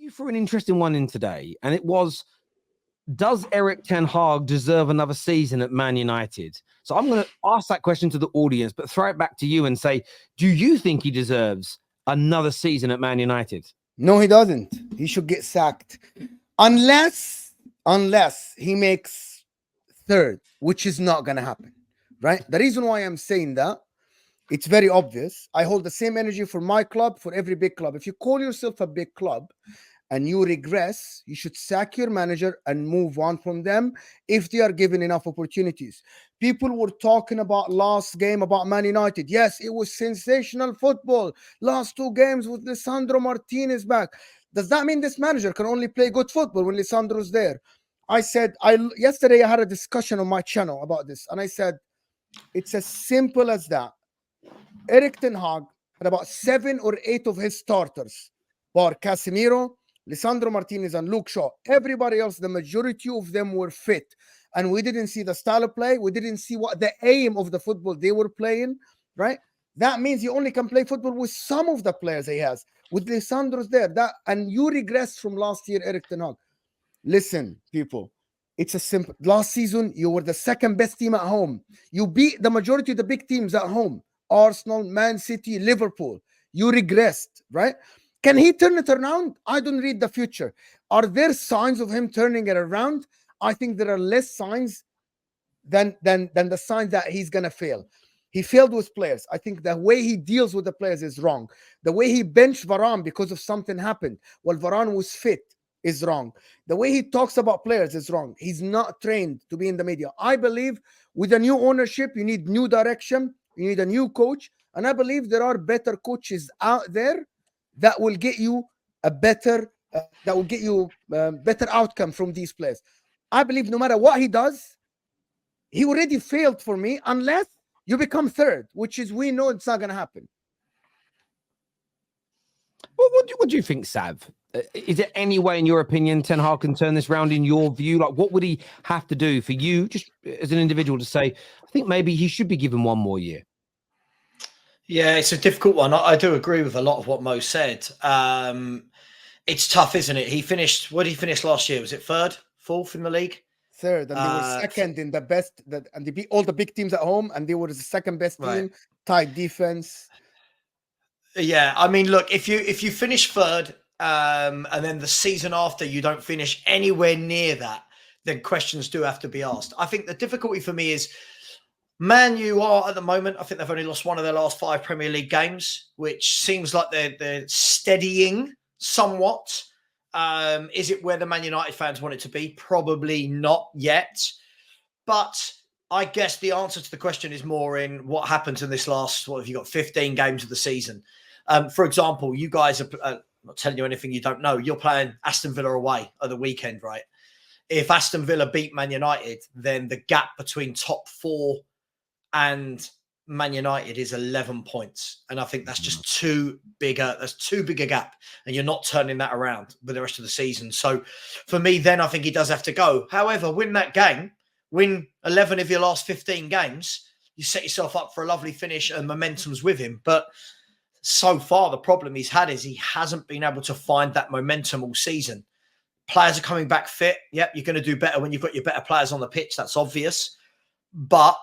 you threw an interesting one in today, and it was, does Erik ten Hag deserve another season at Man United? So I'm going to ask that question to the audience, but throw it back to you and say, do you think he deserves another season at Man United? No, he doesn't. He should get sacked. Unless he makes third, which is not going to happen, right? The reason why I'm saying that, it's very obvious. I hold the same energy for my club, for every big club. If you call yourself a big club and you regress, you should sack your manager and move on from them if they are given enough opportunities. People were talking about last game about Man United. Yes, it was sensational football. Last 2 games with Lisandro Martinez back. Does that mean this manager can only play good football when Lisandro's there? I said, yesterday I had a discussion on my channel about this, and I said, it's as simple as that. Erik ten Hag had about 7 or 8 of his starters, bar Casemiro, Lisandro Martinez, and Luke Shaw. Everybody else, the majority of them were fit. And we didn't see the style of play. We didn't see what the aim of the football they were playing, right? That means he only can play football with some of the players he has. With Lisandro's there, and you regress from last year, Erik ten Hag. Listen, people, it's a simple. Last season, you were the second best team at home. You beat the majority of the big teams at home. Arsenal, Man City, Liverpool. You regressed, right? Can he turn it around? I don't read the future. Are there signs of him turning it around? I think there are less signs than the signs that he's going to fail. He failed with players. I think the way he deals with the players is wrong. The way he benched Varane because of something happened while Varane was fit is wrong. The way he talks about players is wrong. He's not trained to be in the media. I believe with a new ownership, you need new direction. You need a new coach. And I believe there are better coaches out there that will get you a better better outcome from these players. I believe no matter what he does, he already failed for me unless you become third, which is, we know it's not going to happen. Well, what do you think, Sav? Is there any way, in your opinion, Ten Hag can turn this round in your view? Like, what would he have to do for you, just as an individual, to say, I think maybe he should be given one more year? Yeah, it's a difficult one. I do agree with a lot of what Mo said. It's tough, isn't it? He finished, what did he finish last year? Was it third, fourth in the league? Third, and they were second in the best, and they beat all the big teams at home, and they were the second best team, tight defense. Yeah, I mean, look, if you finish third, and then the season after you don't finish anywhere near that, then questions do have to be asked. I think the difficulty for me is, Man U are at the moment, I think they've only lost one of their last 5 Premier League games, which seems like they're steadying somewhat. Is it where the Man United fans want it to be? Probably not yet. But I guess the answer to the question is more in what happens in this last, what have you got, 15 games of the season. For example, you guys are, I'm not telling you anything you don't know, you're playing Aston Villa away at the weekend, right? If Aston Villa beat Man United, then the gap between top 4 and Man United is 11 points. And I think that's just too big a gap. And you're not turning that around with the rest of the season. So for me, then I think he does have to go. However, win that game, win 11 of your last 15 games, you set yourself up for a lovely finish and momentum's with him. But so far, the problem he's had is he hasn't been able to find that momentum all season. Players are coming back fit. Yep, you're going to do better when you've got your better players on the pitch. That's obvious. But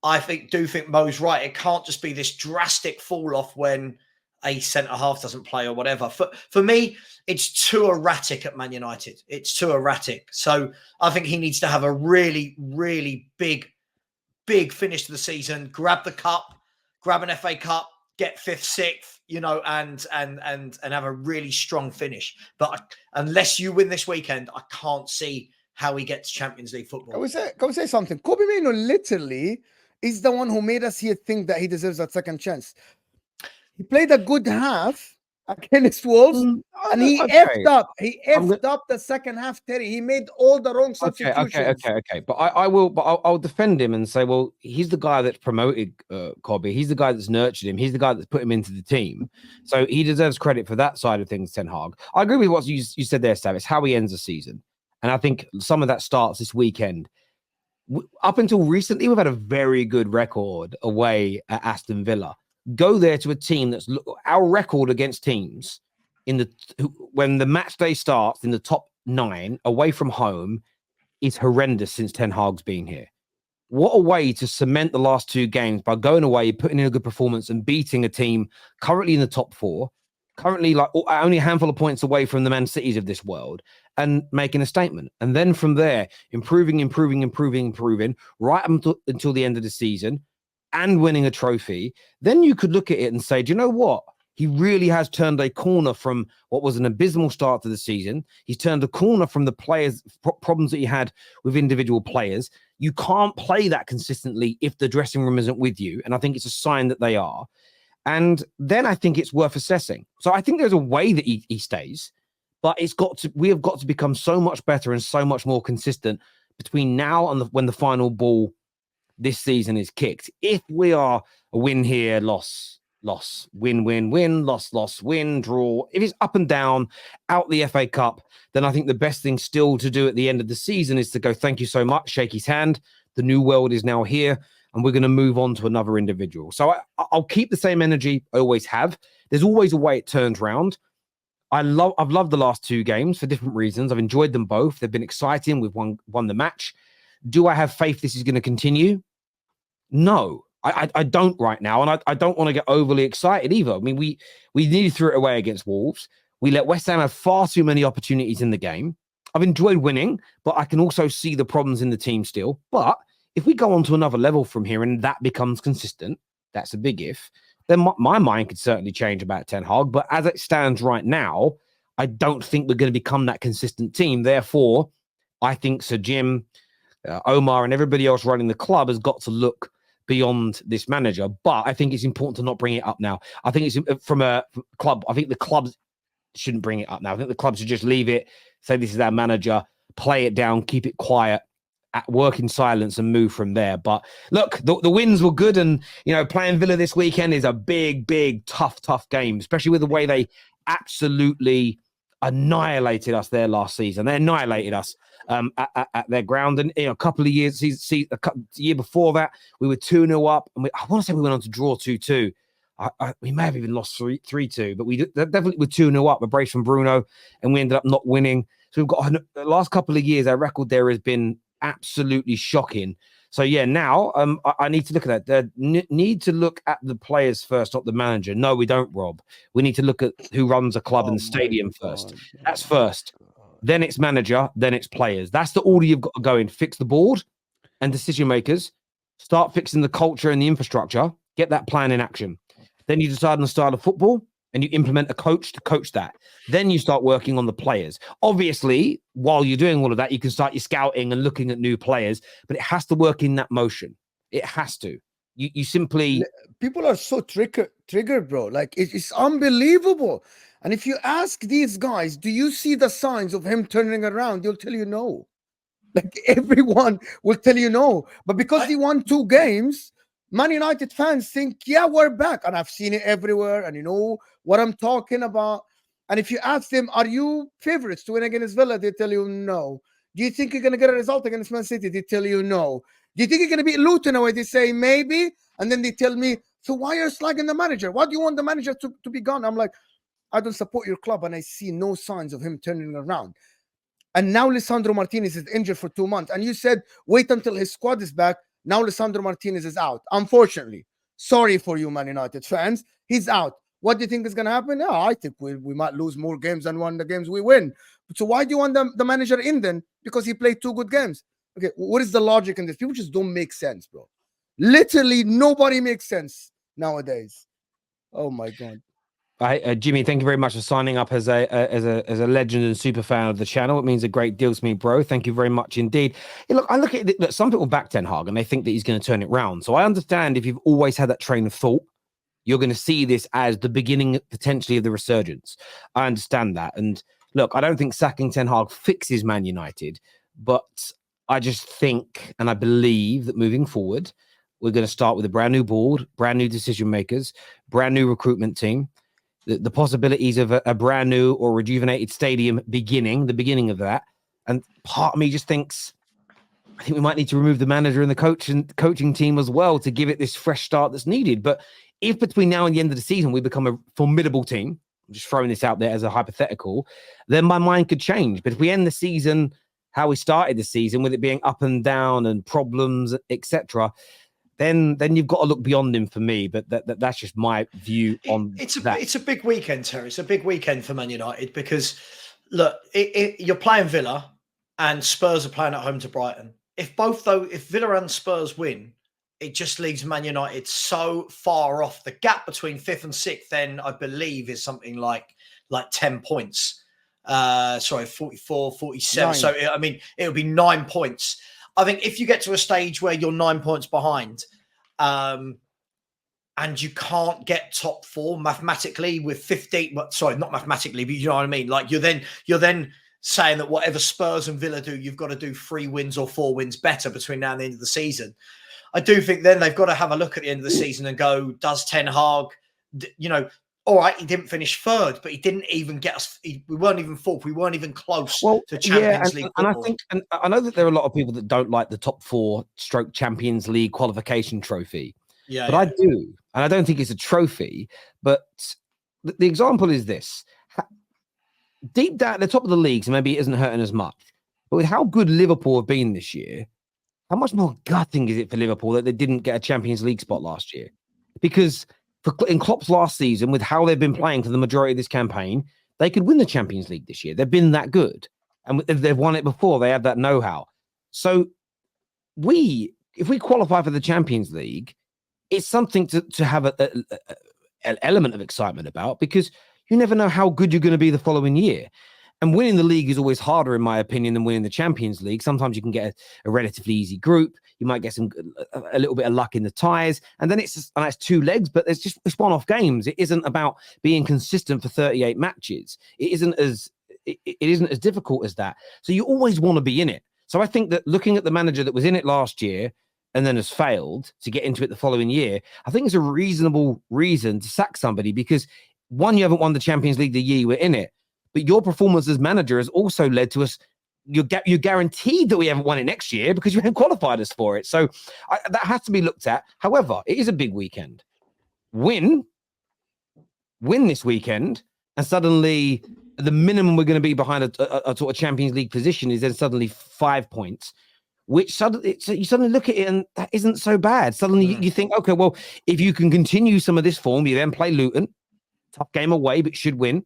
I do think Mo's right. It can't just be this drastic fall off when a centre-half doesn't play or whatever. For me, it's too erratic at Man United. It's too erratic. So I think he needs to have a really, really big finish to the season, grab the cup, grab an FA Cup, get 5th, 6th, you know, and have a really strong finish. But unless you win this weekend, I can't see how he gets Champions League football. Can we say something? Kobe Mino literally is the one who made us here think that he deserves that second chance. He played a good half against Wolves, and he effed up. He effed up the second half, Terry. He made all the wrong substitutions. Okay. But I'll defend him and say, well, he's the guy that's promoted Kobe. He's the guy that's nurtured him. He's the guy that's put him into the team. So he deserves credit for that side of things, Ten Hag. I agree with what you said there, Sav. It's how he ends the season. And I think some of that starts this weekend. Up until recently, we've had a very good record away at Aston Villa. Go there to a team our record against teams when the match day starts in the top 9 away from home is horrendous since Ten Hag's been here. What a way to cement the last 2 games by going away, putting in a good performance and beating a team currently in the top 4, currently like only a handful of points away from the Man Cities of this world, and making a statement. And then from there, improving right until the end of the season and winning a trophy. Then you could look at it and say, do you know what? He really has turned a corner from what was an abysmal start to the season. He's turned a corner from the players' problems that he had with individual players. You can't play that consistently if the dressing room isn't with you. And I think it's a sign that they are. And then I think it's worth assessing. So I think there's a way that he stays, but we have got to become so much better and so much more consistent between now and when the final ball this season is kicked. If we are a win here, loss, win, loss, win, draw. If it's up and down, out the FA Cup, then I think the best thing still to do at the end of the season is to go, thank you so much, shake his hand. The new world is now here, and we're going to move on to another individual. So I'll keep the same energy I always have. There's always a way it turns round. I've loved the last 2 games for different reasons. I've enjoyed them both. They've been exciting. We've won the match. Do I have faith this is going to continue? No. I don't right now, and I don't want to get overly excited either. I mean, we nearly threw it away against Wolves. We let West Ham have far too many opportunities in the game. I've enjoyed winning, but I can also see the problems in the team still. But if we go on to another level from here and that becomes consistent, that's a big if, then my mind could certainly change about Ten Hag. But as it stands right now, I don't think we're going to become that consistent team. Therefore, I think Sir Jim, Omar, and everybody else running the club has got to look beyond this manager. But I think it's important to not bring it up now. I think it's from a club. I think the clubs shouldn't bring it up now. I think the clubs should just leave it, say this is our manager, play it down, keep it quiet, work in silence and move from there. But look, the wins were good. And, playing Villa this weekend is a big, tough game, especially with the way they absolutely annihilated us there last season. They annihilated us at their ground. And a couple of years, the year before that, we were 2-0 up. And I want to say we went on to draw 2-2. We may have even lost 3-2, but we definitely were 2-0 up, a brace from Bruno, and we ended up not winning. So we've got the last couple of years, our record there has been absolutely shocking. So yeah, now I need to look at that. Need to look at the players first, not the manager. No, we don't, Rob. We need to look at who runs a club and the stadium first. That's first. Then it's manager, then it's players. That's the order you've got to go in. Fix the board and decision makers. Start fixing the culture and the infrastructure. Get that plan in action. Then you decide on the style of football and you implement a coach to coach that. Then you start working on the players. Obviously, while you're doing all of that, you can start your scouting and looking at new players, but it has to work in that motion. It has to. You simply... People are so triggered, bro. Like, it's unbelievable. And if you ask these guys, do you see the signs of him turning around? They'll tell you no. Like, everyone will tell you no. But because he won 2 games... Man United fans think, yeah, we're back. And I've seen it everywhere. And you know what I'm talking about. And if you ask them, are you favorites to win against Villa? They tell you no. Do you think you're going to get a result against Man City? They tell you no. Do you think you're going to beat Luton away? They say maybe. And then they tell me, so why are you slagging the manager? Why do you want the manager to be gone? I'm like, I don't support your club. And I see no signs of him turning around. And now Lisandro Martinez is injured for 2 months. And you said, wait until his squad is back. Now Lisandro Martinez is out. Unfortunately. Sorry for you, Man United fans. He's out. What do you think is going to happen? Yeah, I think we might lose more games than one of the games we win. So why do you want the manager in then? Because he played 2 good games. Okay, what is the logic in this? People just don't make sense, bro. Literally, nobody makes sense nowadays. Oh, my God. Jimmy, thank you very much for signing up as a legend and super fan of the channel. It means a great deal to me, bro. Thank you very much indeed. Hey, look, I look at it. Look, some people back Ten Hag and they think that he's going to turn it round. So I understand if you've always had that train of thought, you're going to see this as the beginning potentially of the resurgence. I understand that. And look, I don't think sacking Ten Hag fixes Man United, but I just think and I believe that moving forward, we're going to start with a brand new board, brand new decision makers, brand new recruitment team. The possibilities of a brand new or rejuvenated stadium the beginning of that. And part of me just thinks, I think we might need to remove the manager and the coaching team as well to give it this fresh start that's needed. But if between now and the end of the season, we become a formidable team, I'm just throwing this out there as a hypothetical, then my mind could change. But if we end the season how we started the season, with it being up and down and problems, etc., then you've got to look beyond him for me. But that's just my view on that. It's a big weekend, Terry. It's a big weekend for Man United because, look, you're playing Villa and Spurs are playing at home to Brighton. If Villa and Spurs win, it just leaves Man United so far off. The gap between 5th and 6th, then I believe, is something like 10 points. 44, 47. 9. So, I mean, it would be 9 points. I think if you get to a stage where you're 9 points behind, and you can't get top 4 mathematically with 15, sorry, not mathematically, but you know what I mean? Like you're then saying that whatever Spurs and Villa do, you've got to do 3 wins or 4 wins better between now and the end of the season. I do think then they've got to have a look at the end of the season and go, does Ten Hag, all right, he didn't finish 3rd, but he didn't even get us. We weren't even 4th. We weren't even close to Champions League football. And I know that there are a lot of people that don't like the top 4 / Champions League qualification trophy. Yeah, but I do, and I don't think it's a trophy. But the example is this: deep down at the top of the leagues, maybe it isn't hurting as much. But with how good Liverpool have been this year, how much more gutting is it for Liverpool that they didn't get a Champions League spot last year? Because in Klopp's last season, with how they've been playing for the majority of this campaign, they could win the Champions League this year. They've been that good. And they've won it before. They have that know-how. So if we qualify for the Champions League, it's something to have an element of excitement about, because you never know how good you're going to be the following year. And winning the league is always harder, in my opinion, than winning the Champions League. Sometimes you can get a relatively easy group. You might get a little bit of luck in the ties. And then it's 2 legs, but it's one-off games. It isn't about being consistent for 38 matches. It isn't as difficult as that. So you always want to be in it. So I think that looking at the manager that was in it last year and then has failed to get into it the following year, I think it's a reasonable reason to sack somebody, because one, you haven't won the Champions League the year you were in it, but your performance as manager has also led to us. You're guaranteed that we haven't won it next year because you haven't qualified us for it. So that has to be looked at. However, it is a big weekend. Win this weekend, and suddenly the minimum we're going to be behind a sort of Champions League position is then suddenly 5 points, which suddenly you suddenly look at it and that isn't so bad. Suddenly you think, okay, well, if you can continue some of this form, you then play Luton, tough game away, but should win.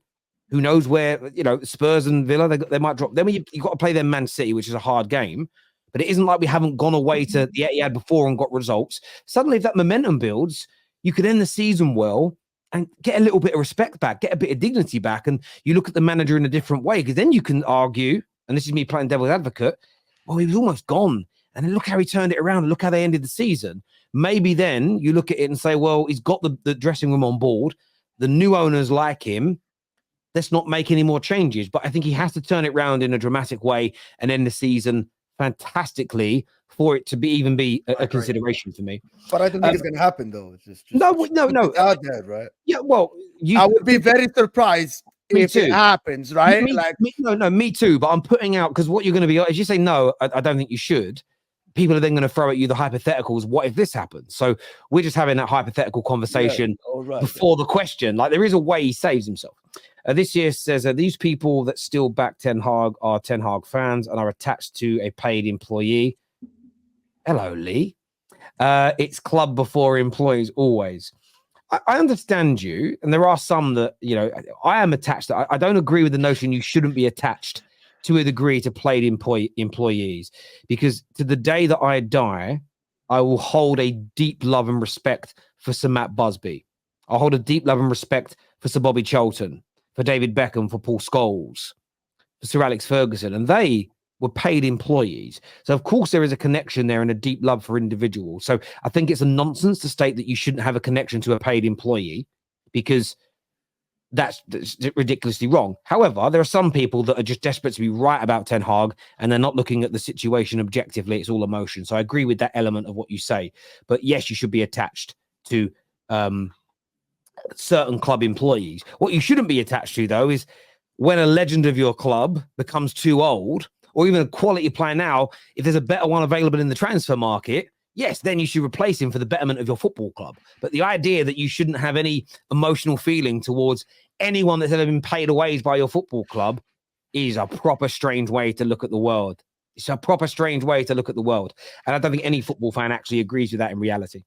Who knows where, Spurs and Villa, they might drop. Then you've got to play them Man City, which is a hard game. But it isn't like we haven't gone away to the Etihad before and got results. Suddenly, if that momentum builds, you could end the season well and get a little bit of respect back, get a bit of dignity back. And you look at the manager in a different way, because then you can argue, and this is me playing devil's advocate, well, he was almost gone. And then look how he turned it around and look how they ended the season. Maybe then you look at it and say, well, he's got the dressing room on board. The new owners like him. Let's not make any more changes. But I think he has to turn it around in a dramatic way and end the season fantastically for it to be a consideration for me. But I don't think it's going to happen, though. It's just no. It's out there, right? Yeah, well, I would be very surprised if it happens, right? Me too. But I'm putting out, because what you're going to be, as you say, no, I don't think you should. People are then going to throw at you the hypotheticals. What if this happens? So we're just having that hypothetical conversation before the question. Like, there is a way he saves himself. This year says these people that still back Ten Hag are Ten Hag fans and are attached to a paid employee. Hello, Lee. It's club before employees always. I understand you, and there are some that, I am attached. I don't agree with the notion you shouldn't be attached to a degree to paid employees, because to the day that I die, I will hold a deep love and respect for Sir Matt Busby. I'll hold a deep love and respect for Sir Bobby Charlton, for David Beckham, for Paul Scholes, for Sir Alex Ferguson, and they were paid employees. So, of course, there is a connection there and a deep love for individuals. So I think it's a nonsense to state that you shouldn't have a connection to a paid employee, because that's ridiculously wrong. However, there are some people that are just desperate to be right about Ten Hag, and they're not looking at the situation objectively. It's all emotion. So I agree with that element of what you say. But yes, you should be attached to certain club employees. What you shouldn't be attached to, though, is when a legend of your club becomes too old, or even a quality player now, if there's a better one available in the transfer market, yes, then you should replace him for the betterment of your football club. But the idea that you shouldn't have any emotional feeling towards anyone that's ever been paid away by your football club is a proper strange way to look at the world. It's a proper strange way to look at the world. And I don't think any football fan actually agrees with that in reality.